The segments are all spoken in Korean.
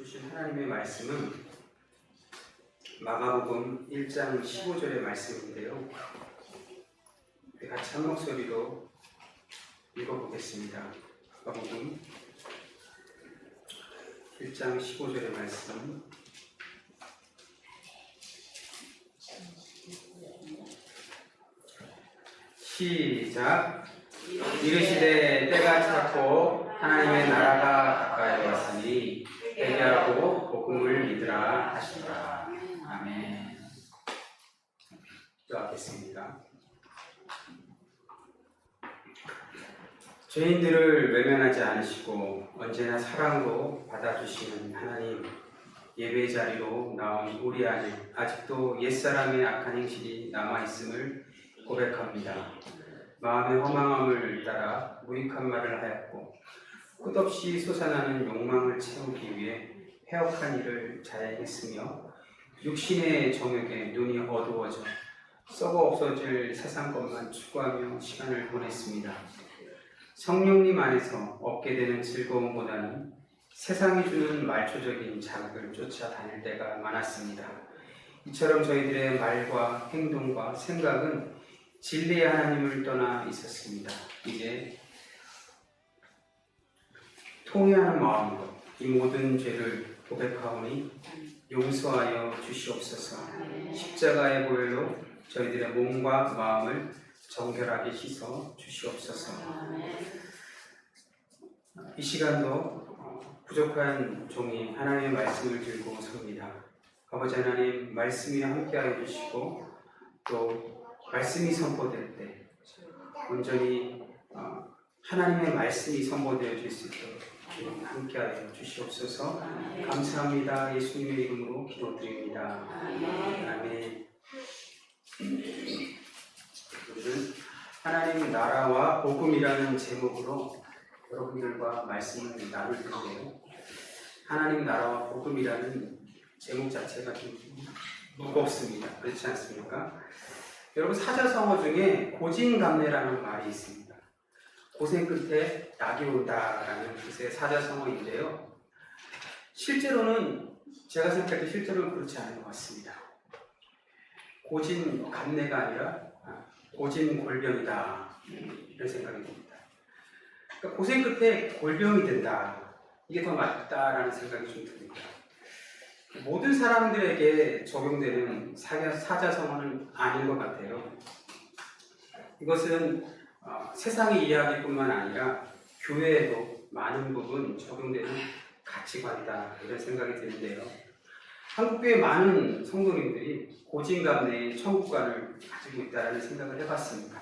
주신 하나님의 말씀은 마가복음 1장 15절의 말씀인데요. 같이 한 목소리로 읽어보겠습니다. 마가복음 1장 15절의 말씀. 시작. 이르시되 때가 찼고 하나님의 나라가 가까이 왔으니 회개하고 복음을 믿으라 하시더라. 아멘. 기도하겠습니다. 죄인들을 외면하지 않으시고 언제나 사랑으로 받아주시는 하나님, 예배 자리로 나온 우리 안에 아직도 옛사람의 악한 행실이 남아있음을 고백합니다. 마음의 허망함을 따라 무익한 말을 하였고 끝없이 솟아나는 욕망을 채우기 위해 해역한 일을 자행했으며 육신의 정욕에 눈이 어두워져 썩어 없어질 세상 것만 추구하며 시간을 보냈습니다. 성령님 안에서 얻게 되는 즐거움보다는 세상이 주는 말초적인 자극을 쫓아 다닐 때가 많았습니다. 이처럼 저희들의 말과 행동과 생각은 진리의 하나님을 떠나 있었습니다. 이제 통회하는 마음으로 이 모든 죄를 고백하오니 용서하여 주시옵소서. 십자가의 보혈로 저희들의 몸과 마음을 정결하게 씻어 주시옵소서. 이 시간도 부족한 종이 하나님의 말씀을 들고 섭니다. 아버지 하나님, 말씀이 함께하여 주시고 또 말씀이 선포될 때 온전히 하나님의 말씀이 선포되어질 수 있도록 함께하여 주시옵소서. 감사합니다. 예수님의 이름으로 기도드립니다. 아멘. 오늘은 하나님 나라와 복음이라는 제목으로 여러분들과 말씀을 나눌 텐데요. 하나님 나라와 복음이라는 제목 자체가 좀 무겁습니다. 그렇지 않습니까? 여러분, 사자성어 중에 고진감래라는 말이 있습니다. 고생 끝에 낙이 온다라는 뜻의 사자성어인데요. 실제로는 제가 생각할 때 실제로는 그렇지 않은 것 같습니다. 고진감래가 아니라 고진골병이다, 이런 생각이 듭니다. 그러니까 고생 끝에 골병이 된다, 이게 더 맞다라는 생각이 좀 듭니다. 모든 사람들에게 적용되는 사자성어는 아닌 것 같아요. 이것은 세상의 이야기뿐만 아니라 교회에도 많은 부분 적용되는 가치관이다, 이런 생각이 드는데요. 한국교회 많은 성도님들이 고진감래의 천국관을 가지고 있다는 생각을 해봤습니다.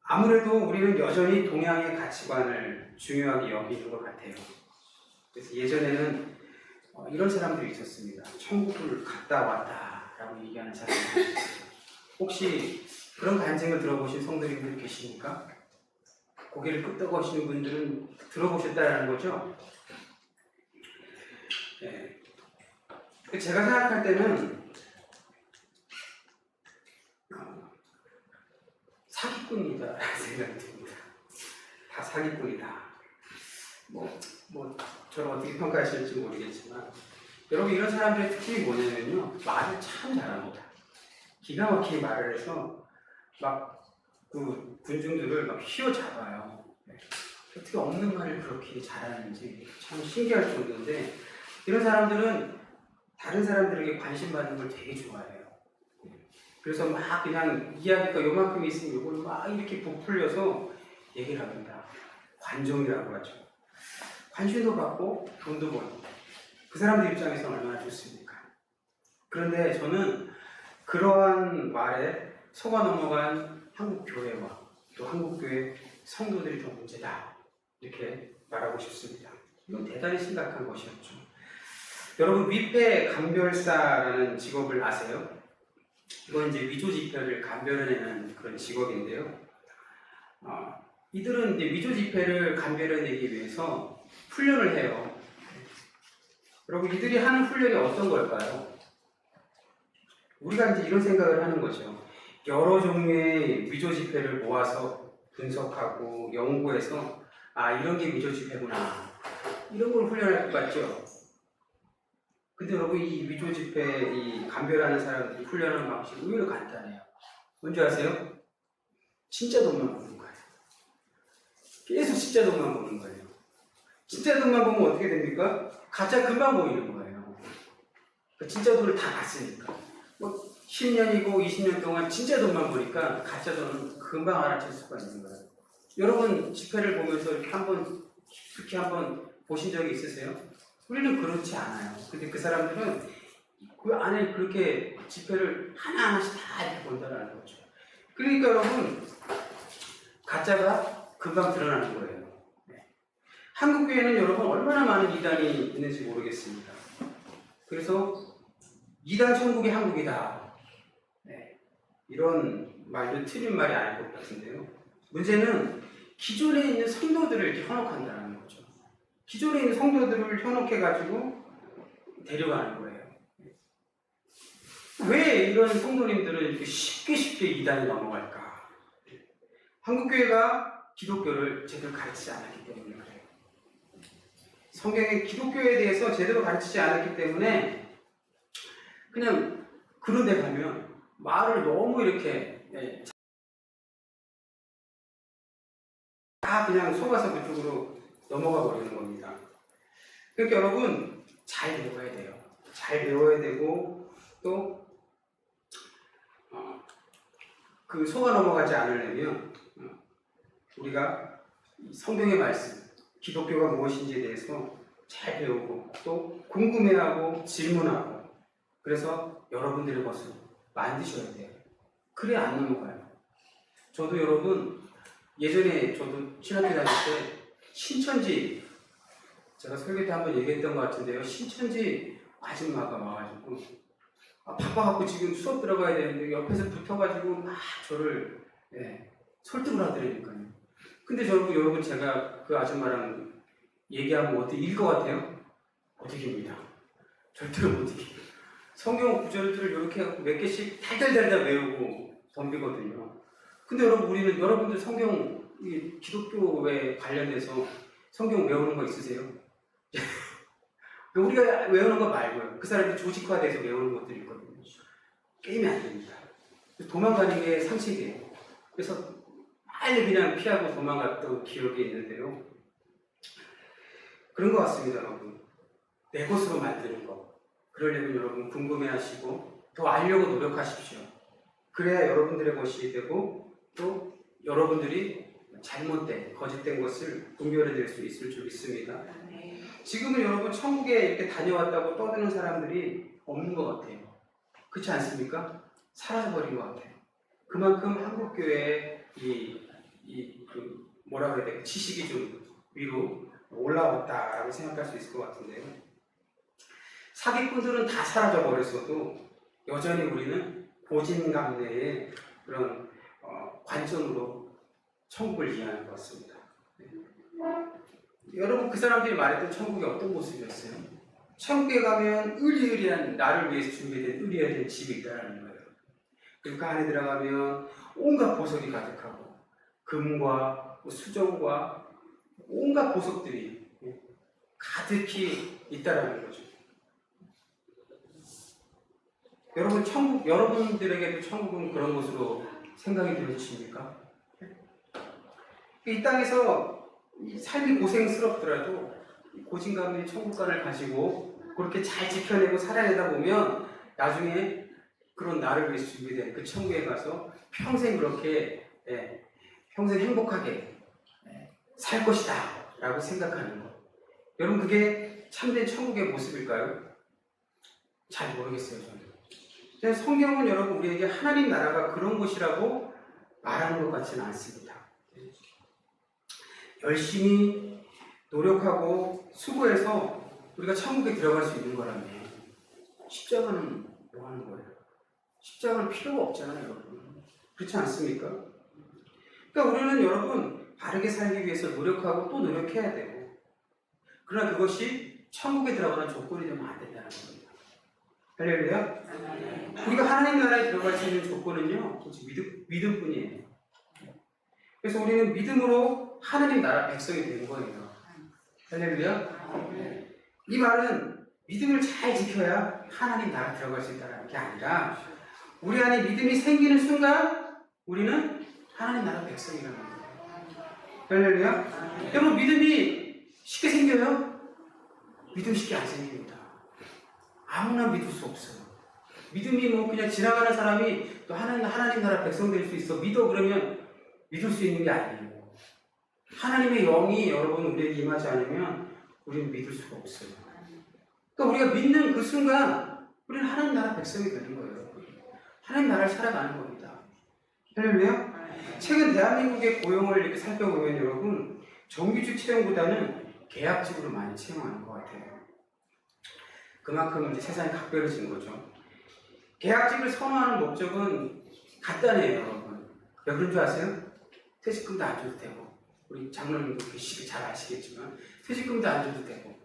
아무래도 우리는 여전히 동양의 가치관을 중요하게 여기는 것 같아요. 그래서 예전에는 이런 사람들이 있었습니다. 천국을 갔다 왔다 라고 얘기하는 사람들이 있었어요. 혹시 그런 간증을 들어보신 성도님들 계십니까? 고개를 끄덕거리시는 분들은 들어보셨다는 거죠? 네. 제가 생각할 때는 사기꾼이다라는 생각이 듭니다. 다 사기꾼이다. 저를 어떻게 평가하실지 모르겠지만, 여러분, 이런 사람들의 특징이 뭐냐면요, 말을 참 잘합니다. 기가 막히게 말을 해서 그 군중들을 휘어잡아요. 어떻게 없는 말을 그렇게 잘하는지 참 신기할 정도인데, 이런 사람들은 다른 사람들에게 관심 받는 걸 되게 좋아해요. 그래서 그냥 이야기가 요만큼 있으면 이걸 이렇게 부풀려서 얘기를 합니다. 관종이라고 하죠. 관심도 받고 돈도 벌고, 그 사람들 입장에서 얼마나 좋습니까? 그런데 저는 그러한 말에 속아 넘어간 한국 교회와 또 한국 교회 성도들이 좀 문제다, 이렇게 말하고 싶습니다. 이건 대단히 심각한 것이었죠. 여러분, 위패감별사라는 직업을 아세요? 이건 이제 위조지폐를 감별해내는 그런 직업인데요. 이들은 이제 위조지폐를 감별해내기 위해서 훈련을 해요. 여러분, 이들이 하는 훈련이 어떤 걸까요? 우리가 이제 이런 생각을 하는 거죠. 여러 종류의 위조지폐를 모아서 분석하고 연구해서 이런 게 위조지폐구나, 이런 걸 훈련할 것 같죠? 근데 여러분 이 위조 지폐 이 감별하는 사람들이 훈련하는 방식이 의외로 간단해요. 뭔지 아세요? 진짜 돈만 보는 거예요. 계속 진짜 돈만 보는 거예요. 진짜 돈만 보면 어떻게 됩니까? 가짜 금방 보이는 거예요. 진짜 돈을 다 봤으니까. 뭐 10년이고 20년 동안 진짜 돈만 보니까 가짜 돈은 금방 알아챌 수가 있는 거예요. 여러분 지폐를 보면서 이렇게 깊이 한번 보신 적이 있으세요? 우리는 그렇지 않아요. 근데 그 사람들은 그 안에 그렇게 지폐를 하나하나씩 다 이렇게 본다는 거죠. 그러니까 여러분 가짜가 금방 드러나는 거예요. 한국교회는 여러분 얼마나 많은 이단이 있는지 모르겠습니다. 그래서 이단 천국이 한국이다. 이런 말도 틀린 말이 아닐 것 같은데요. 문제는 기존에 있는 성도들을 이렇게 현혹한다는 거죠. 기존에 있는 성도들을 현혹해가지고 데려가는 거예요. 왜 이런 성도님들은 이렇게 쉽게 이단에 넘어갈까? 한국교회가 기독교를 제대로 가르치지 않았기 때문에 그래요. 성경의 기독교에 대해서 제대로 가르치지 않았기 때문에 그냥 그런 데 가면 말을 너무 이렇게 다 그냥 속아서 그쪽으로 넘어가 버리는 겁니다. 그러니까 여러분 잘 배워야 돼요. 잘 배워야 되고 또 그 속아 넘어가지 않으려면 우리가 성경의 말씀, 기독교가 무엇인지에 대해서 잘 배우고 또 궁금해하고 질문하고 그래서 여러분들의 것을 만드셔야 돼요. 그래야 안 넘어가요. 저도 여러분 예전에 저도 신학교 다닐 때 신천지 제가 설교 때 한번 얘기했던 것 같은데요. 신천지 아줌마가 와가지고 바빠갖고 지금 수업 들어가야 되는데 옆에서 붙어가지고 막 저를 설득을 하더라니까요. 근데 여러분 제가 그 아줌마랑 얘기하면 어떻게 이길 것 같아요? 못 이깁니다. 절대로 못 이겨요. 성경 구절들을 이렇게 해갖고 몇 개씩 달달달달 외우고 덤비거든요. 근데 우리는 여러분들 성경 기독교에 관련해서 성경 외우는 거 있으세요? 우리가 외우는 거 말고요. 그 사람이 조직화돼서 외우는 것들이 있거든요. 게임이 안 됩니다. 도망가는 게 상식이에요. 그래서 빨리 그냥 피하고 도망갔던 기억이 있는데요. 그런 것 같습니다, 여러분. 내 것으로 만드는 거. 그러려면 여러분 궁금해하시고 더 알려고 노력하십시오. 그래야 여러분들의 것이 되고 또 여러분들이 잘못된, 거짓된 것을 분별해낼 수 있을 줄 믿습니다. 지금은 여러분 천국에 이렇게 다녀왔다고 떠드는 사람들이 없는 것 같아요. 그렇지 않습니까? 사라져버린 것 같아요. 그만큼 한국교회의 뭐라 그래야 될까? 지식이 좀 위로 올라왔다라고 생각할 수 있을 것 같은데요. 사기꾼들은 다 사라져버렸어도 여전히 우리는 고진감래의 그런 관점으로 천국을 이해하는 것 같습니다. 여러분 그 사람들이 말했던 천국이 어떤 모습이었어요? 천국에 가면 으리으리한 나를 위해서 준비된 으리으리한 집이 있다는 거예요. 그리고 그 안에 들어가면 온갖 보석이 가득하고 금과 수정과 온갖 보석들이 가득히 있다는 거죠. 여러분 여러분들에게도 천국은 그런 것으로 생각이 들으십니까? 이 땅에서 이 삶이 고생스럽더라도 고진감의 천국관을 가지고 그렇게 잘 지켜내고 살아내다 보면 나중에 그런 나를 위해서 준비된 그 천국에 가서 평생 그렇게 평생 행복하게 살 것이다 라고 생각하는 것. 여러분 그게 참된 천국의 모습일까요? 잘 모르겠어요. 저는 성경은 여러분 우리에게 하나님 나라가 그런 곳이라고 말하는 것 같지는 않습니다. 열심히 노력하고 수고해서 우리가 천국에 들어갈 수 있는 거라면 십자가는 뭐 하는 거예요? 십자가는 필요가 없잖아요, 여러분. 그렇지 않습니까? 그러니까 우리는 여러분 바르게 살기 위해서 노력하고 또 노력해야 되고 그러나 그것이 천국에 들어가는 조건이 되면 안 된다는 겁니다. 할렐루야? 우리가 하나님 나라에 들어갈 수 있는 조건은요 믿음뿐이에요. 그래서 우리는 믿음으로 하나님 나라 백성이 된 거예요. 할렐루야? 이 말은 믿음을 잘 지켜야 하나님 나라 들어갈 수 있다는 게 아니라 우리 안에 믿음이 생기는 순간 우리는 하나님 나라 백성이라는 거예요. 할렐루야. 여러분 믿음이 쉽게 생겨요? 믿음 쉽게 안 생깁니다. 아무나 믿을 수 없어요. 믿음이 뭐 그냥 지나가는 사람이 또 하나님 나라 백성 될 수 있어 믿어 그러면 믿을 수 있는 게 아니에요. 하나님의 영이 여러분 우리에게 임하지 않으면 우리는 믿을 수가 없어요. 그러니까 우리가 믿는 그 순간 우리는 하나님 나라 백성이 되는 거예요. 하나님 나라를 살아가는 겁니다. 할렐루야. 최근 대한민국의 고용을 이렇게 살펴보면 여러분 정규직 채용보다는 계약직으로 많이 채용하는 것 같아요. 그만큼 이제 세상이 각별해진 거죠. 계약직을 선호하는 목적은 간단해요, 여러분. 왜 그런 줄 아세요? 퇴직금도 안 줘도 되고, 우리 장로님도 잘 아시겠지만, 퇴직금도 안 줘도 되고,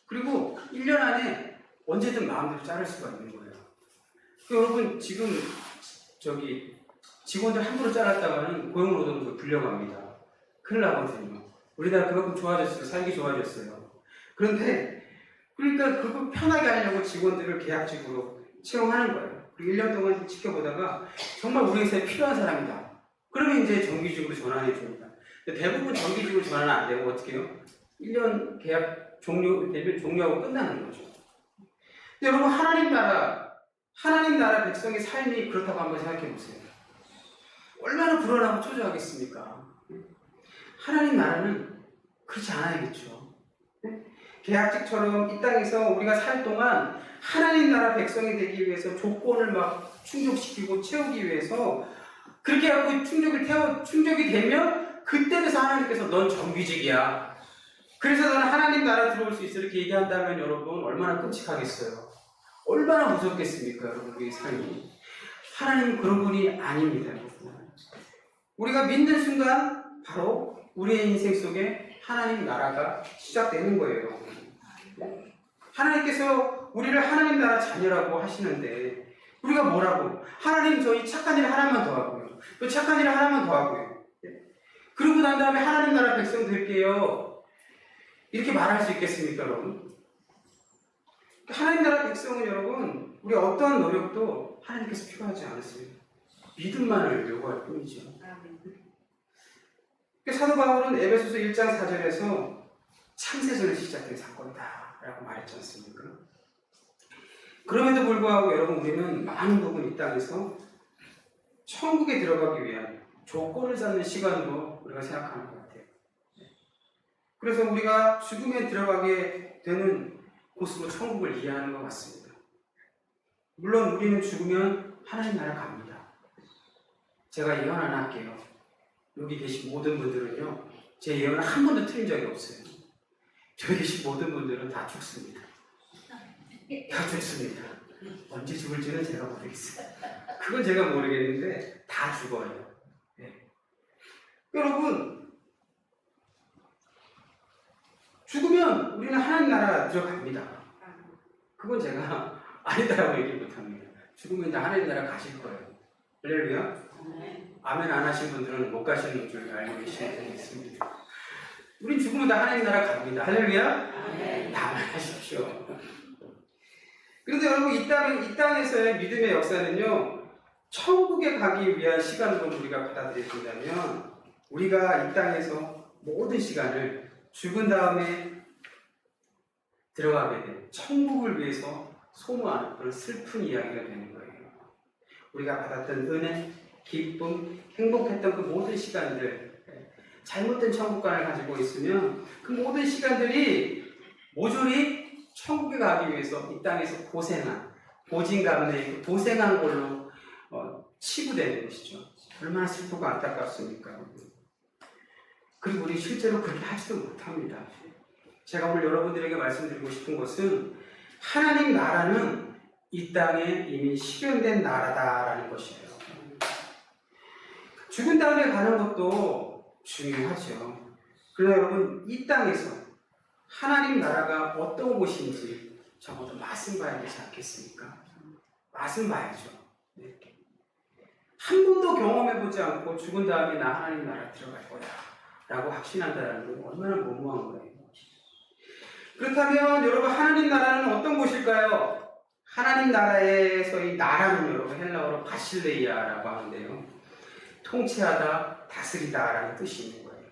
그리고 1년 안에 언제든 마음대로 자를 수가 있는 거예요. 여러분, 지금 직원들 함부로 잘랐다가는 고용노동부에 불려갑니다. 큰일 나거든요. 우리나라 그만큼 좋아졌어요. 살기 좋아졌어요. 그런데, 그러니까 그거 편하게 하려고 직원들을 계약직으로 채용하는 거예요. 그리고 1년 동안 지켜보다가 정말 우리 회사에 필요한 사람이다. 그러면 이제 정규직으로 전환해 줍니다. 대부분 정규직으로 전환 안 되고 어떻게 해요? 1년 계약 종료되면 종료하고 끝나는 거죠. 근데 여러분 하나님 나라 백성의 삶이 그렇다고 한번 생각해 보세요. 얼마나 불안하고 초조하겠습니까? 하나님 나라는 그렇지 않아야겠죠. 계약직처럼 이 땅에서 우리가 살 동안 하나님 나라 백성이 되기 위해서 조건을 막 충족시키고 채우기 위해서 그렇게 하고 충족이 되면 그때 돼서 하나님께서 넌 정규직이야. 그래서 너는 하나님 나라 들어올 수 있어 이렇게 얘기한다면 여러분 얼마나 끔찍하겠어요. 얼마나 무섭겠습니까 여러분 우리의 삶이. 하나님은 그런 분이 아닙니다. 우리가 믿는 순간 바로 우리의 인생 속에 하나님 나라가 시작되는 거예요. 하나님께서 우리를 하나님 나라 자녀라고 하시는데 우리가 뭐라고? 하나님 저희 착한 일 하나만 더 하고요. 또 착한 일 하나만 더 하고요. 그러고 난 다음에 하나님 나라 백성 될게요. 이렇게 말할 수 있겠습니까 여러분? 하나님 나라 백성은 여러분 우리 어떠한 노력도 하나님께서 필요하지 않으세요. 믿음만을 요구할 뿐이죠. 사도 바울은 에베소서 1장 4절에서 창세전에 시작된 사건이다 라고 말했지 않습니까? 그럼에도 불구하고 여러분 우리는 많은 부분 이 땅에서 천국에 들어가기 위한 조건을 쌓는 시간으로 우리가 생각하는 것 같아요. 그래서 우리가 죽음에 들어가게 되는 곳으로 천국을 이해하는 것 같습니다. 물론 우리는 죽으면 하나님 나라 갑니다. 제가 예언 하나 할게요. 여기 계신 모든 분들은요, 제 예언을 한 번도 틀린 적이 없어요. 저기 계신 모든 분들은 다 죽습니다. 다 죽습니다. 언제 죽을지는 제가 모르겠어요. 그건 제가 모르겠는데 다 죽어요. 네. 여러분, 죽으면 우리는 하나님 나라 들어갑니다. 그건 제가 아니다라고 얘기 못합니다. 죽으면 다 하나님 나라 가실 거예요. 할렐루야. 아멘 안 하신 분들은 못 가시는 줄 알고 계시는 분이 있습니다. 우린 죽으면 다 하나님 나라 갑니다. 할렐루야. 다만 하십시오. 그런데 여러분 이 땅에서의 믿음의 역사는요, 천국에 가기 위한 시간으로 우리가 받아들여진다면 우리가 이 땅에서 모든 시간을 죽은 다음에 들어가게 된 천국을 위해서 소모하는 그런 슬픈 이야기가 되는 거예요. 우리가 받았던 은혜, 기쁨, 행복했던 그 모든 시간들, 잘못된 천국관을 가지고 있으면 그 모든 시간들이 모조리 천국에 가기 위해서 이 땅에서 고진감래, 고생한 걸로 치부되는 것이죠. 얼마나 슬프고 안타깝습니까? 그리고 우리 실제로 그렇게 하지도 못합니다. 제가 오늘 여러분들에게 말씀드리고 싶은 것은 하나님 나라는 이 땅에 이미 실현된 나라다라는 것이에요. 죽은 다음에 가는 것도 중요하죠. 그러나 여러분 이 땅에서 하나님 나라가 어떤 곳인지 적어도 맛은 봐야 되지 않겠습니까? 맛은 봐야죠. 네. 한 번도 경험해보지 않고 죽은 다음에 나 하나님 나라 들어갈 거야 라고 확신한다는 건 얼마나 무모한 거예요. 그렇다면 여러분 하나님 나라는 어떤 곳일까요? 하나님 나라에서 이 나라는 여러분 헬라어로 바실레이아라고 하는데요. 통치하다, 다스리다라는 뜻이 있는 거예요.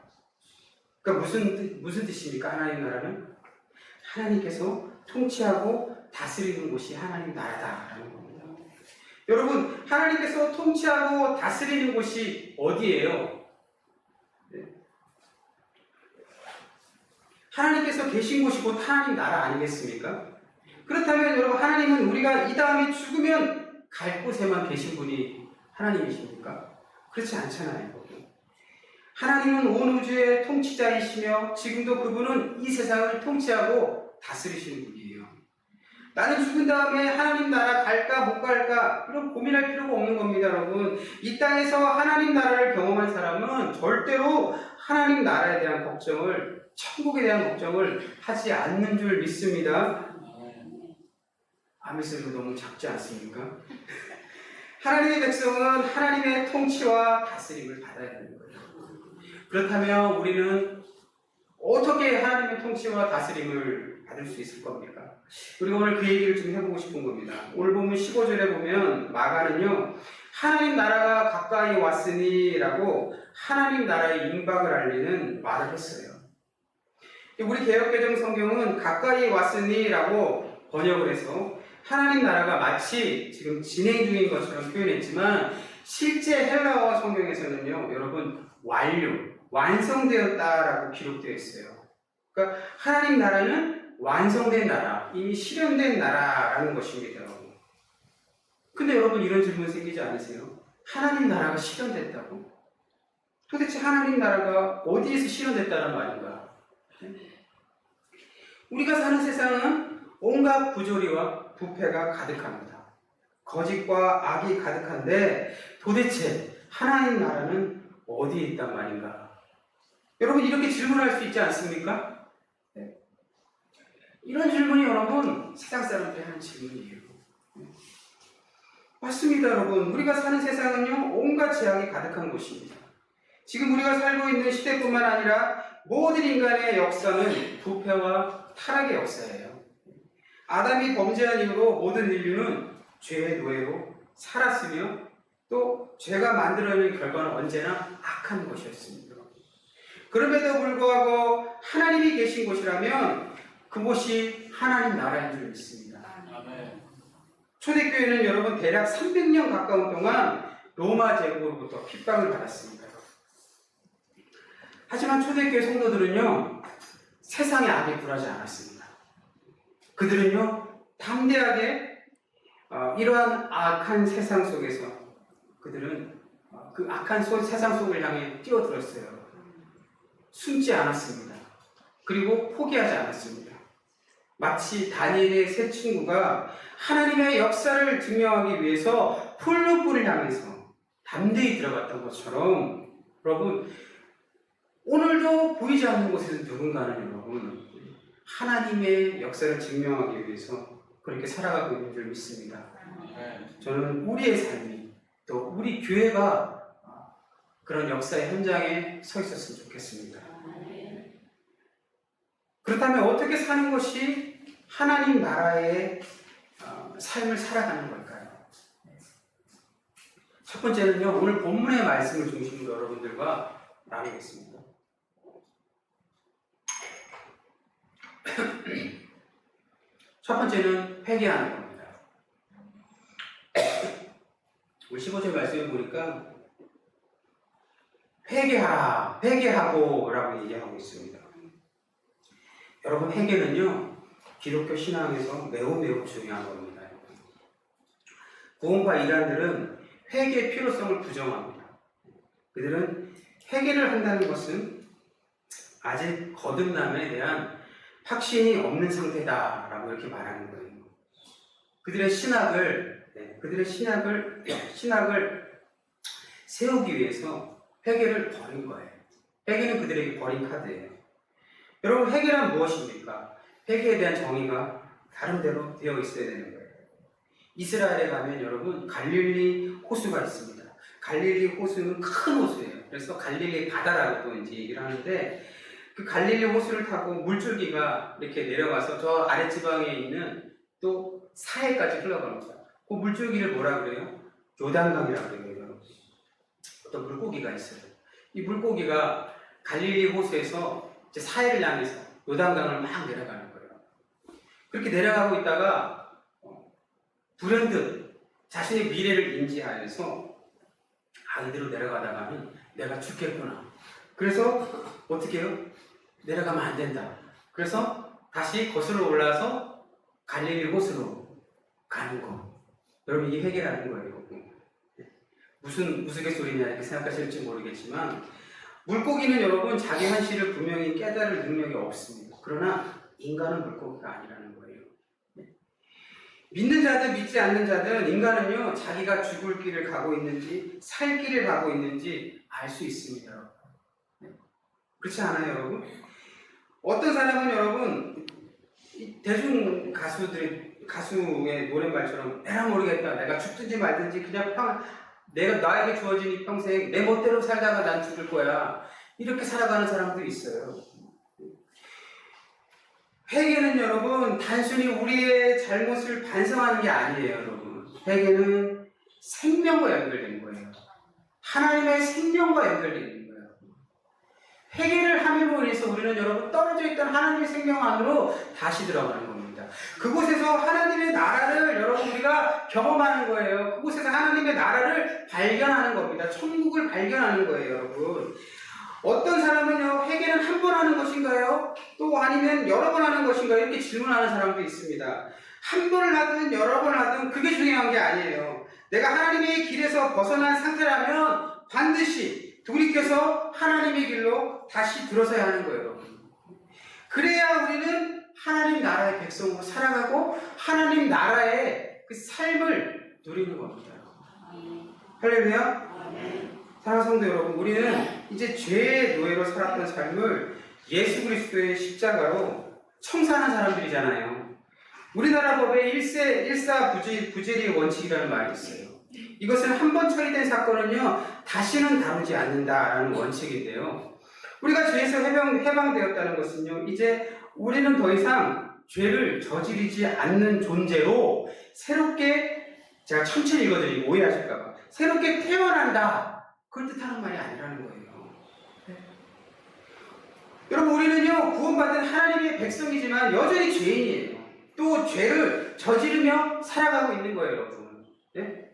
그러니까 무슨 뜻입니까? 하나님 나라는 하나님께서 통치하고 다스리는 곳이 하나님 나라다라는 겁니다. 여러분 하나님께서 통치하고 다스리는 곳이 어디예요? 네. 하나님께서 계신 곳이 곧 하나님 나라 아니겠습니까? 그렇다면 여러분 하나님은 우리가 이 다음에 죽으면 갈 곳에만 계신 분이 하나님이십니까? 그렇지 않잖아요. 하나님은 온 우주의 통치자이시며 지금도 그분은 이 세상을 통치하고 다스리시는 분이에요. 나는 죽은 다음에 하나님 나라 갈까 못 갈까 이런 고민할 필요가 없는 겁니다. 여러분 이 땅에서 하나님 나라를 경험한 사람은 절대로 하나님 나라에 대한 걱정을 천국에 대한 걱정을 하지 않는 줄 믿습니다. 아미스도 너무 작지 않습니까? 하나님의 백성은 하나님의 통치와 다스림을 받아야 되는 거예요. 그렇다면 우리는 어떻게 하나님의 통치와 다스림을 받을 수 있을 겁니까? 우리가 오늘 그 얘기를 좀 해보고 싶은 겁니다. 오늘 보면 15절에 보면 마가는요, 하나님 나라가 가까이 왔으니 라고 하나님 나라의 임박을 알리는 말을 했어요. 우리 개역개정 성경은 가까이 왔으니 라고 번역을 해서 하나님 나라가 마치 지금 진행 중인 것처럼 표현했지만 실제 헬라어 성경에서는요, 여러분 완성되었다라고 기록되어 있어요. 그러니까 하나님 나라는 완성된 나라, 이미 실현된 나라라는 것입니다. 근데 여러분 이런 질문 생기지 않으세요? 하나님 나라가 실현됐다고? 도대체 하나님 나라가 어디에서 실현됐다는 말인가? 우리가 사는 세상은 온갖 부조리와 부패가 가득합니다. 거짓과 악이 가득한데 도대체 하나님 나라는 어디에 있단 말인가? 여러분 이렇게 질문할 수 있지 않습니까? 네. 이런 질문이 여러분 세상 사람들이 하는 질문이에요. 맞습니다. 여러분 우리가 사는 세상은요 온갖 재앙이 가득한 곳입니다. 지금 우리가 살고 있는 시대뿐만 아니라 모든 인간의 역사는 부패와 타락의 역사예요. 아담이 범죄한 이후로 모든 인류는 죄의 노예로 살았으며 또 죄가 만들어낸 결과는 언제나 악한 것이었습니다. 그럼에도 불구하고 하나님이 계신 곳이라면 그곳이 하나님 나라인 줄 믿습니다. 초대교회는 여러분 대략 300년 가까운 동안 로마 제국으로부터 핍박을 받았습니다. 하지만 초대교회 성도들은요 세상의 악에 굴하지 않았습니다. 그들은요 담대하게 이러한 악한 세상 속에서 그들은 그 악한 세상 속을 향해 뛰어들었어요. 숨지 않았습니다. 그리고 포기하지 않았습니다. 마치 다니엘의 세 친구가 하나님의 역사를 증명하기 위해서 풀루불을 향해서 담대히 들어갔던 것처럼 여러분 오늘도 보이지 않는 곳에서 누군가는 여러분 하나님의 역사를 증명하기 위해서 그렇게 살아가고 있는 줄 믿습니다. 저는 우리의 삶이 또 우리 교회가 그런 역사의 현장에 서 있었으면 좋겠습니다. 그렇다면 어떻게 사는 것이 하나님 나라의 삶을 살아가는 걸까요? 첫 번째는요, 오늘 본문의 말씀을 중심으로 여러분들과 나누겠습니다. 첫 번째는 회개하는 겁니다. 우리 15절 말씀을 보니까 회개하라, 회개하고 라고 얘기하고 있습니다. 여러분 회개는요 기독교 신앙에서 매우 중요한 겁니다. 구원파 이단들은 회개의 필요성을 부정합니다. 그들은 회개를 한다는 것은 아직 거듭남에 대한 확신이 없는 상태다라고 이렇게 말하는 거예요. 그들의 신학을 세우기 위해서 회개를 버린 거예요. 회개는 그들에게 버린 카드예요. 여러분 회개란 무엇입니까? 회개에 대한 정의가 다른대로 되어 있어야 되는 거예요. 이스라엘에 가면 여러분 갈릴리 호수가 있습니다. 갈릴리 호수는 큰 호수예요. 그래서 갈릴리 바다라고 또 이제 얘기를 하는데 그 갈릴리 호수를 타고 물줄기가 이렇게 내려가서 저 아랫지방에 있는 또 사해까지 흘러갑니다. 그 물줄기를 뭐라 그래요? 요단강이라고 그래요. 어떤 물고기가 있어요. 이 물고기가 갈릴리 호수에서 이제 사해를 향해서 요단강을 막 내려가는 거예요. 그렇게 내려가고 있다가 불현듯 자신의 미래를 인지하여서 이대로 내려가다가는 내가 죽겠구나. 그래서 어떻게 해요? 내려가면 안 된다. 그래서 다시 거슬러 올라서 갈릴리 호수로 가는 거. 여러분 이게 회개라는 거예요. 무슨 우스갯소리냐 이렇게 생각하실지 모르겠지만 물고기는 여러분 자기 현실을 분명히 깨달을 능력이 없습니다. 그러나 인간은 물고기가 아니라는 거예요. 믿는 자든 믿지 않는 자든 인간은요 자기가 죽을 길을 가고 있는지 살 길을 가고 있는지 알 수 있습니다. 그렇지 않아요, 여러분? 어떤 사람은 여러분 대중 가수의 노랫말처럼 내가 모르겠다, 내가 죽든지 말든지 그냥 내가 나에게 주어진 이 평생 내 멋대로 살다가 난 죽을 거야, 이렇게 살아가는 사람도 있어요. 회개는 여러분 단순히 우리의 잘못을 반성하는 게 아니에요, 여러분. 회개는 생명과 연결된 거예요. 하나님의 생명과 연결되어 있는 거예요. 회개를 함으로 인해서 우리는 여러분 떨어져 있던 하나님의 생명 안으로 다시 들어가는 겁니다. 그곳에서 하나님의 나라를 여러분 우리가 경험하는 거예요. 그곳에서 하나님의 나라를 발견하는 겁니다. 천국을 발견하는 거예요, 여러분. 어떤 사람은요, 회개는 한 번 하는 것인가요? 또 아니면 여러 번 하는 것인가요? 이렇게 질문하는 사람도 있습니다. 한 번을 하든 여러 번을 하든 그게 중요한 게 아니에요. 내가 하나님의 길에서 벗어난 상태라면 반드시 돌이켜서 하나님의 길로 다시 들어서야 하는 거예요, 여러분. 그래야 우리는 하나님 나라의 백성으로 살아가고 하나님 나라의 그 삶을 누리는 겁니다. 할렐루야. 사랑하는 성도 여러분, 우리는 이제 죄의 노예로 살았던 삶을 예수 그리스도의 십자가로 청산한 사람들이잖아요. 우리나라 법에 일사부재리의 원칙이라는 말이 있어요. 이것은 한 번 처리된 사건은요 다시는 다루지 않는다라는 원칙인데요. 우리가 죄에서 해방되었다는 것은요 이제 우리는 더 이상 죄를 저지르지 않는 존재로 새롭게, 제가 천천히 읽어드리고 오해하실까봐, 새롭게 태어난다, 그걸 뜻하는 말이 아니라는 거예요. 여러분 우리는요 구원받은 하나님의 백성이지만 여전히 죄인이에요. 또 죄를 저지르며 살아가고 있는 거예요, 여러분. 네?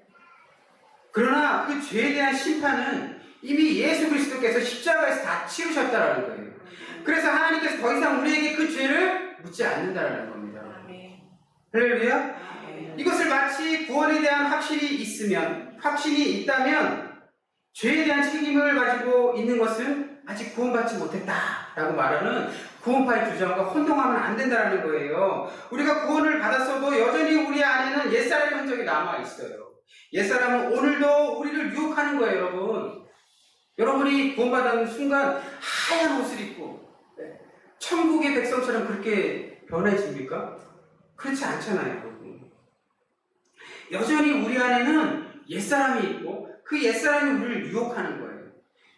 그러나 그 죄에 대한 심판은 이미 예수 그리스도께서 십자가에서 다 치르셨다라는 거예요. 그래서 하나님께서 더 이상 우리에게 그 죄를 묻지 않는다라는 겁니다. 할렐루야. 이것을 마치 구원에 대한 확신이 있다면 죄에 대한 책임을 가지고 있는 것은 아직 구원받지 못했다라고 말하는 구원파의 주장과 혼동하면 안 된다는 거예요. 우리가 구원을 받았어도 여전히 우리 안에는 옛사람의 흔적이 남아있어요. 옛사람은 오늘도 우리를 유혹하는 거예요, 여러분. 여러분이 구원받은 순간 하얀 옷을 입고 천국의 백성처럼 그렇게 변해집니까? 그렇지 않잖아요, 여러분. 여전히 우리 안에는 옛사람이 있고 그 옛사람이 우리를 유혹하는 거예요.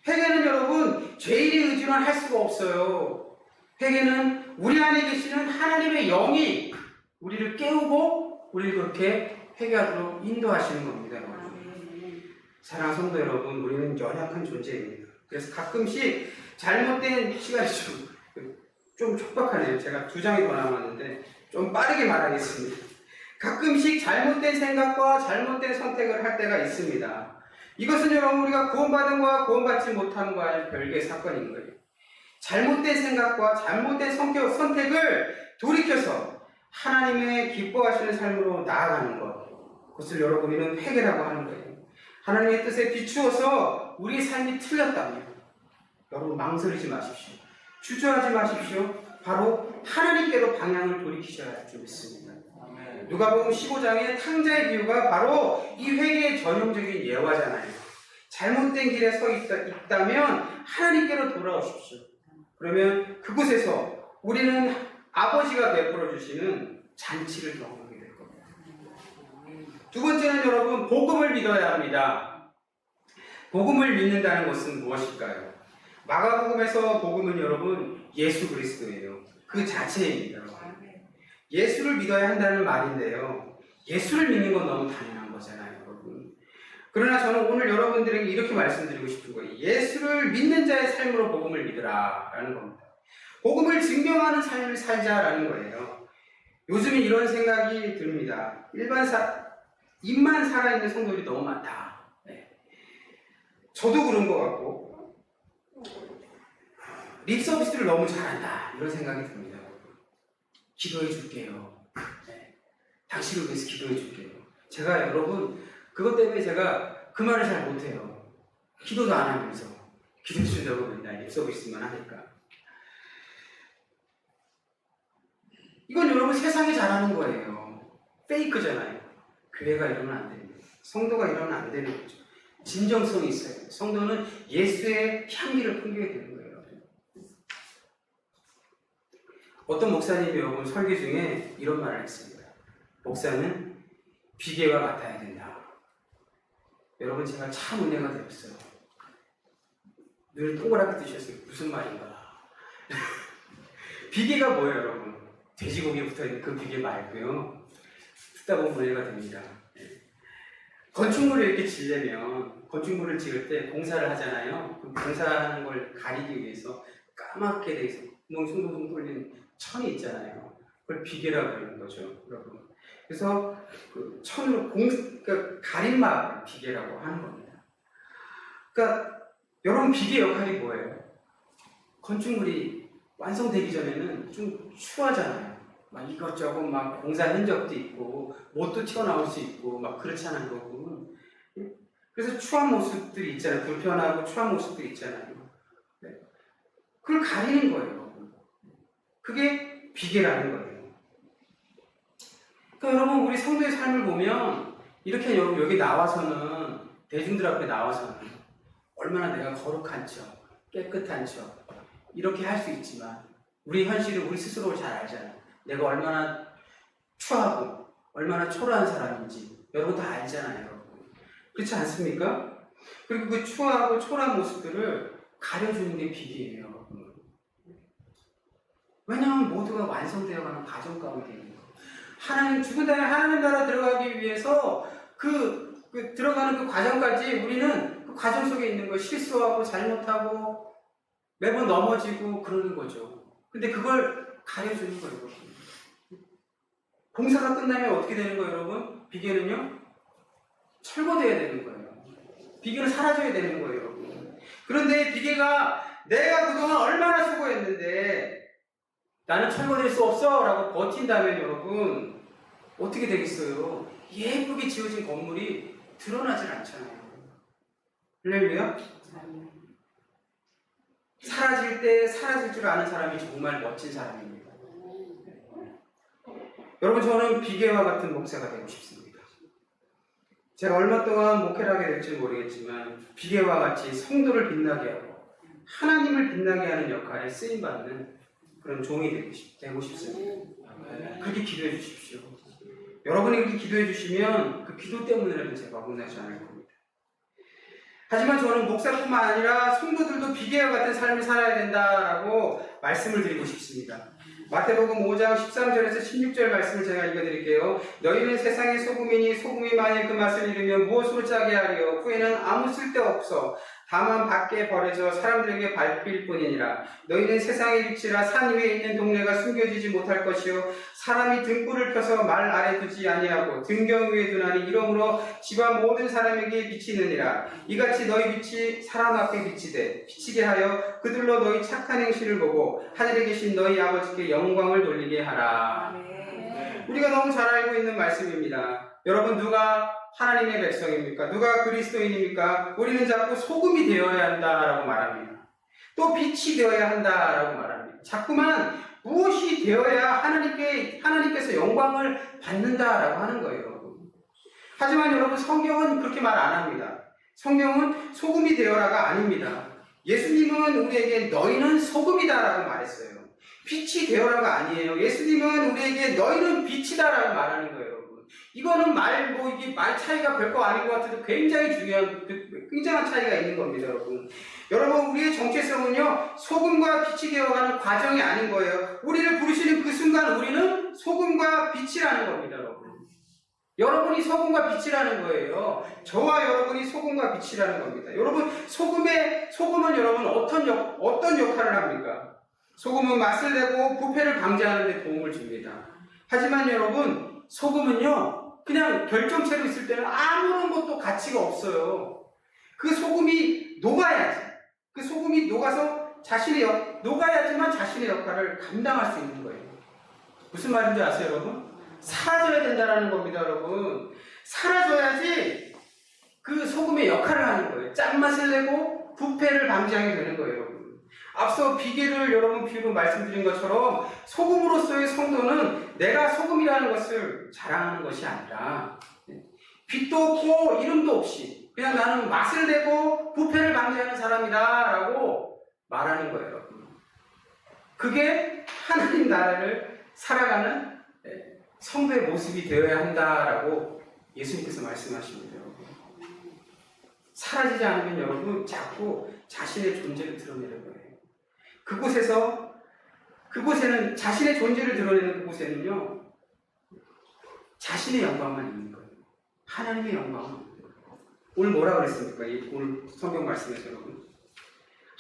회개는 여러분 죄인의 의지로는 할 수가 없어요. 회개는 우리 안에 계시는 하나님의 영이 우리를 깨우고 우리를 그렇게 회개하도록 인도하시는 겁니다, 여러분. 사랑하는 성도 여러분, 우리는 연약한 존재입니다. 그래서 가끔씩 잘못된 시간이 좀 촉박하네요. 제가 2장이 더 남았는데 좀 빠르게 말하겠습니다. 가끔씩 잘못된 생각과 잘못된 선택을 할 때가 있습니다. 이것은 여러분 우리가 구원받은과 구원받지 못함과의 별개의 사건인 거예요. 잘못된 생각과 잘못된 선택을 돌이켜서 하나님의 기뻐하시는 삶으로 나아가는 것, 그것을 여러분은 회개라고 하는 거예요. 하나님의 뜻에 비추어서 우리의 삶이 틀렸다면 여러분 망설이지 마십시오. 주저하지 마십시오. 바로 하나님께로 방향을 돌이키셔야 할 줄 믿습니다. 누가복음 15장의 탕자의 비유가 바로 이 회개의 전형적인 예화잖아요. 잘못된 길에 서 있다면 하나님께로 돌아오십시오. 그러면 그곳에서 우리는 아버지가 베풀어 주시는 잔치를 경험하게 될 겁니다. 두 번째는 여러분 복음을 믿어야 합니다. 복음을 믿는다는 것은 무엇일까요? 마가복음에서 복음은 여러분 예수 그리스도예요. 그 자체입니다. 예수를 믿어야 한다는 말인데요. 예수를 믿는 건 너무 당연한 거잖아요, 여러분. 그러나 저는 오늘 여러분들에게 이렇게 말씀드리고 싶은 거예요. 예수를 믿는 자의 삶으로 복음을 믿으라 라는 겁니다. 복음을 증명하는 삶을 살자라는 거예요. 요즘에 이런 생각이 듭니다. 입만 살아있는 성도들이 너무 많다. 네. 저도 그런 것 같고, 립 서비스를 너무 잘한다. 이런 생각이 듭니다. 기도해 줄게요. 네. 당신을 위해서 기도해 줄게요. 제가 여러분, 그것 때문에 제가 그 말을 잘 못해요. 기도도 안 하면서 기도해 준다고 맨날 립 서비스만 하니까. 이건 여러분 세상이 잘하는 거예요. 페이크잖아요. 교회가 이러면 안 됩니다. 성도가 이러면 안 되는 거죠. 진정성이 있어요. 성도는 예수의 향기를 풍기게 되는 거예요. 어떤 목사님이 여러분 설교 중에 이런 말을 했습니다. 목사는 비계와 같아야 된다. 여러분 제가 참 은혜가 되었어요. 눈을 동그랗게 뜨셨어요. 무슨 말인가. 비계가 뭐예요 여러분? 돼지고기에 붙어있는 그 비계 말고요. 듣다 보면 은혜가 됩니다. 건축물을 이렇게 지려면 건축물을 지을 때 공사를 하잖아요. 그 공사하는 걸 가리기 위해서 까맣게 돼 있어 숭숭숭 뚫린 천이 있잖아요. 그걸 비계라고 하는 거죠, 여러분. 그래서 그 천으로 그러니까 가림막을 비계라고 하는 겁니다. 그러니까 여러분 비계 역할이 뭐예요? 건축물이 완성되기 전에는 좀 추하잖아요. 막 이것저것 막 공사 흔적도 있고 못도 튀어나올 수 있고 막 그렇잖아요, 여러분. 그래서 추한 모습들이 있잖아요. 불편하고 추한 모습들이 있잖아요. 네. 그걸 가리는 거예요, 여러분. 그게 비계라는 거예요. 그러니까 여러분 우리 성도의 삶을 보면 이렇게 여기 나와서는 대중들 앞에 나와서는 얼마나 내가 거룩한 척, 깨끗한 척 이렇게 할 수 있지만 우리 현실을 우리 스스로 잘 알잖아요. 내가 얼마나 추하고 얼마나 초라한 사람인지 여러분 다 알잖아요. 여러분. 그렇지 않습니까? 그리고 그 추하고 초라한 모습들을 가려주는 게 비계예요. 여러분. 왜냐하면 모두가 완성되어가는 과정 가운데 있는 거. 하나님 죽은 다음에 하나님 나라 들어가기 위해서 그 들어가는 그 과정까지 우리는 그 과정 속에 있는 거 실수하고 잘못하고 매번 넘어지고 그러는 거죠. 근데 그걸 가려주는 거예요. 여러분. 공사가 끝나면 어떻게 되는 거예요, 여러분? 비계는요? 철거돼야 되는 거예요. 비계는 사라져야 되는 거예요, 여러분. 그런데 비계가 내가 그동안 얼마나 수고했는데 나는 철거될 수 없어 라고 버틴다면 여러분 어떻게 되겠어요? 예쁘게 지어진 건물이 드러나질 않잖아요. 할렐루야? 사라질 때 사라질 줄 아는 사람이 정말 멋진 사람입니다. 여러분 저는 비계와 같은 목사가 되고 싶습니다. 제가 얼마 동안 목회를 하게 될지 모르겠지만 비계와 같이 성도를 빛나게 하고 하나님을 빛나게 하는 역할에 쓰임받는 그런 종이 되고 싶습니다. 그렇게 기도해 주십시오. 여러분이 그렇게 기도해 주시면 그 기도 때문이라도 제가 혼나지 않을 겁니다. 하지만 저는 목사뿐만 아니라 성도들도 비계와 같은 삶을 살아야 된다라고 말씀을 드리고 싶습니다. 마태복음 5장 13절에서 16절 말씀을 제가 읽어드릴게요. 너희는 세상의 소금이니 소금이 만일 그 맛을 잃으면 무엇으로 짜게 하리요? 후에는 아무 쓸데없어 다만 밖에 버려져 사람들에게 밟힐 뿐이니라. 너희는 세상의 빛이라 산 위에 있는 동네가 숨겨지지 못할 것이요 사람이 등불을 펴서 말 아래 두지 아니하고 등경 위에 두나니 이러므로 집안 모든 사람에게 비치느니라. 이같이 너희 빛이 사람 앞에 비치되 비치게 하여 그들로 너희 착한 행실을 보고 하늘에 계신 너희 아버지께 영광을 돌리게 하라. 우리가 너무 잘 알고 있는 말씀입니다. 여러분 누가 하나님의 백성입니까? 누가 그리스도인입니까? 우리는 자꾸 소금이 되어야 한다라고 말합니다. 또 빛이 되어야 한다라고 말합니다. 자꾸만 무엇이 되어야 하나님께서 영광을 받는다라고 하는 거예요, 여러분. 하지만 여러분 성경은 그렇게 말 안 합니다. 성경은 소금이 되어라가 아닙니다. 예수님은 우리에게 너희는 소금이다라고 말했어요. 빛이 되어라가 아니에요. 예수님은 우리에게 너희는 빛이다라고 말하는 거예요, 여러분. 이거는 이게 말 차이가 별거 아닌 것 같아도 굉장히 중요한, 굉장한 차이가 있는 겁니다, 여러분. 여러분, 우리의 정체성은요, 소금과 빛이 되어가는 과정이 아닌 거예요. 우리를 부르시는 그 순간 우리는 소금과 빛이라는 겁니다, 여러분. 여러분이 소금과 빛이라는 거예요. 저와 여러분이 소금과 빛이라는 겁니다. 여러분, 소금은 여러분 어떤 역할을 합니까? 소금은 맛을 내고 부패를 방지하는 데 도움을 줍니다. 하지만 여러분, 소금은요, 그냥 결정체로 있을 때는 아무런 것도 가치가 없어요. 그 소금이 녹아야지. 그 소금이 녹아서 녹아야지만 자신의 역할을 감당할 수 있는 거예요. 무슨 말인지 아세요, 여러분? 사라져야 된다는 겁니다, 여러분. 사라져야지 그 소금의 역할을 하는 거예요. 짠맛을 내고 부패를 방지하게 되는 거예요, 여러분. 앞서 비계를 여러분 비유로 말씀드린 것처럼 소금으로서의 성도는 내가 소금이라는 것을 자랑하는 것이 아니라 빛도 없고 이름도 없이 그냥 나는 맛을 내고 부패를 방지하는 사람이다 라고 말하는 거예요, 여러분. 그게 하나님 나라를 살아가는 성도의 모습이 되어야 한다라고 예수님께서 말씀하십니다, 여러분. 사라지지 않으면 여러분 자꾸 자신의 존재를 드러내는 거예요. 그곳에는 자신의 존재를 드러내는 그곳에는요, 자신의 영광만 있는 거예요. 하나님의 영광은 없는 거예요. 오늘 뭐라 그랬습니까? 오늘 성경 말씀에서 여러분.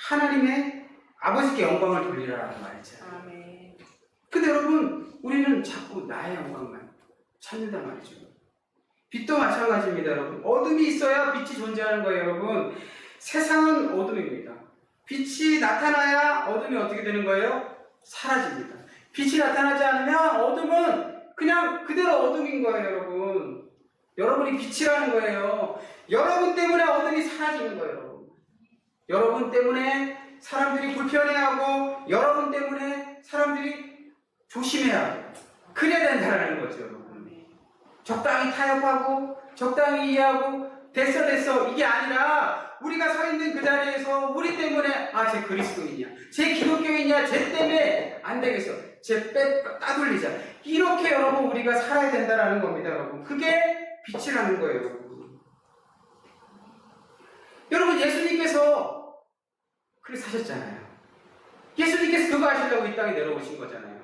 하나님의 아버지께 영광을 돌리라라고 말했잖아요. 근데 여러분, 우리는 자꾸 나의 영광만 찾는단 말이죠. 빛도 마찬가지입니다, 여러분. 어둠이 있어야 빛이 존재하는 거예요, 여러분. 세상은 어둠입니다. 빛이 나타나야 어둠이 어떻게 되는 거예요? 사라집니다. 빛이 나타나지 않으면 어둠은 그냥 그대로 어둠인 거예요, 여러분. 여러분이 빛이라는 거예요. 여러분 때문에 어둠이 사라지는 거예요, 여러분. 여러분 때문에 사람들이 불편해하고 여러분 때문에 사람들이 조심해야 해요. 그래야 된다는 거죠, 여러분. 적당히 타협하고 적당히 이해하고 됐어 이게 아니라 우리가 서 있는 그 자리에서 우리 때문에 쟤 그리스도인이야, 쟤 기독교인이야, 쟤 때문에 안 되겠어, 쟤 따돌리자, 이렇게 여러분 우리가 살아야 된다는 겁니다, 여러분. 그게 빛이라는 거예요, 여러분. 여러분, 예수님께서 그렇게 사셨잖아요. 예수님께서 그거 하시려고 이 땅에 내려오신 거잖아요.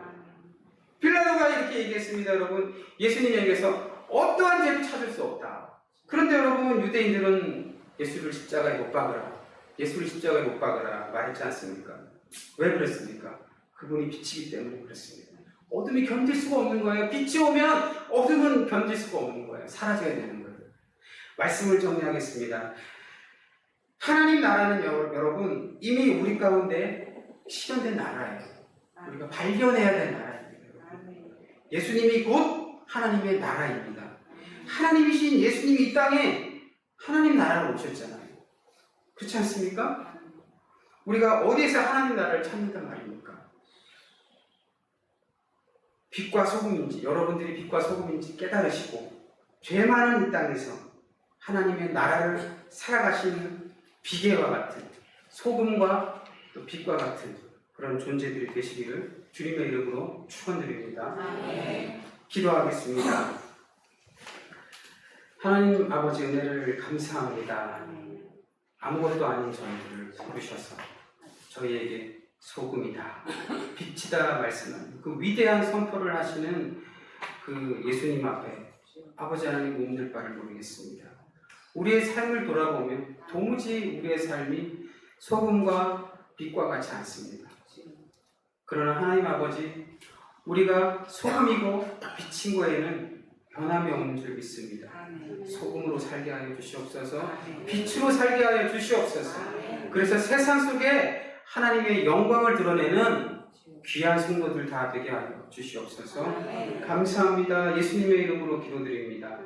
빌라도가 이렇게 얘기했습니다, 여러분. 예수님에게서 어떠한 죄도 찾을 수 없다. 그런데 여러분, 유대인들은 예수를 십자가에 못 박으라 말했지 않습니까? 왜 그랬습니까? 그분이 빛이기 때문에 그랬습니다. 어둠이 견딜 수가 없는 거예요. 빛이 오면 어둠은 견딜 수가 없는 거예요. 사라져야 되는 거예요. 말씀을 정리하겠습니다. 하나님 나라는 여러분 이미 우리 가운데 실현된 나라예요. 우리가 발견해야 될 나라입니다. 예수님이 곧 하나님의 나라입니다. 하나님이신 예수님이 이 땅에 하나님 나라로 오셨잖아요. 그렇지 않습니까? 우리가 어디에서 하나님 나라를 찾는단 말입니까? 빛과 소금인지, 여러분들이 빛과 소금인지 깨달으시고 죄 많은 이 땅에서 하나님의 나라를 살아가시는 비계와 같은, 소금과 또 빛과 같은 그런 존재들이 되시기를 주님의 이름으로 축원드립니다. 기도하겠습니다. 하나님 아버지, 은혜를 감사합니다. 아무것도 아닌 저희들을 부르셔서 저희에게 소금이다, 빛이다 말씀하는 그 위대한 선포를 하시는 그 예수님 앞에 아버지 하나님 몸둘 바를 모르겠습니다. 우리의 삶을 돌아보면 도무지 우리의 삶이 소금과 빛과 같지 않습니다. 그러나 하나님 아버지, 우리가 소금이고 빛인 거에는 변함이 없는 줄 믿습니다. 소금으로 살게 하여 주시옵소서, 빛으로 살게 하여 주시옵소서. 그래서 세상 속에 하나님의 영광을 드러내는 귀한 성도들 다 되게 하여 주시옵소서. 감사합니다. 예수님의 이름으로 기도드립니다.